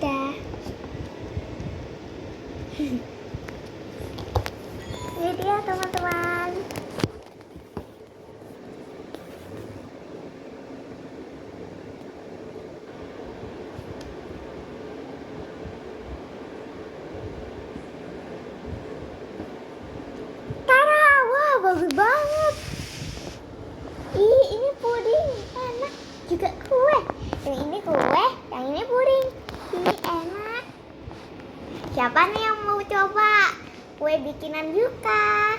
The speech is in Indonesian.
Dadah. Ini dia teman-teman. Tara, wah bagus banget. Ih, ini puding enak, juga kue. Yang ini kue, yang ini puding. Ini enak. Siapa nih yang mau coba kue bikinan Yuka?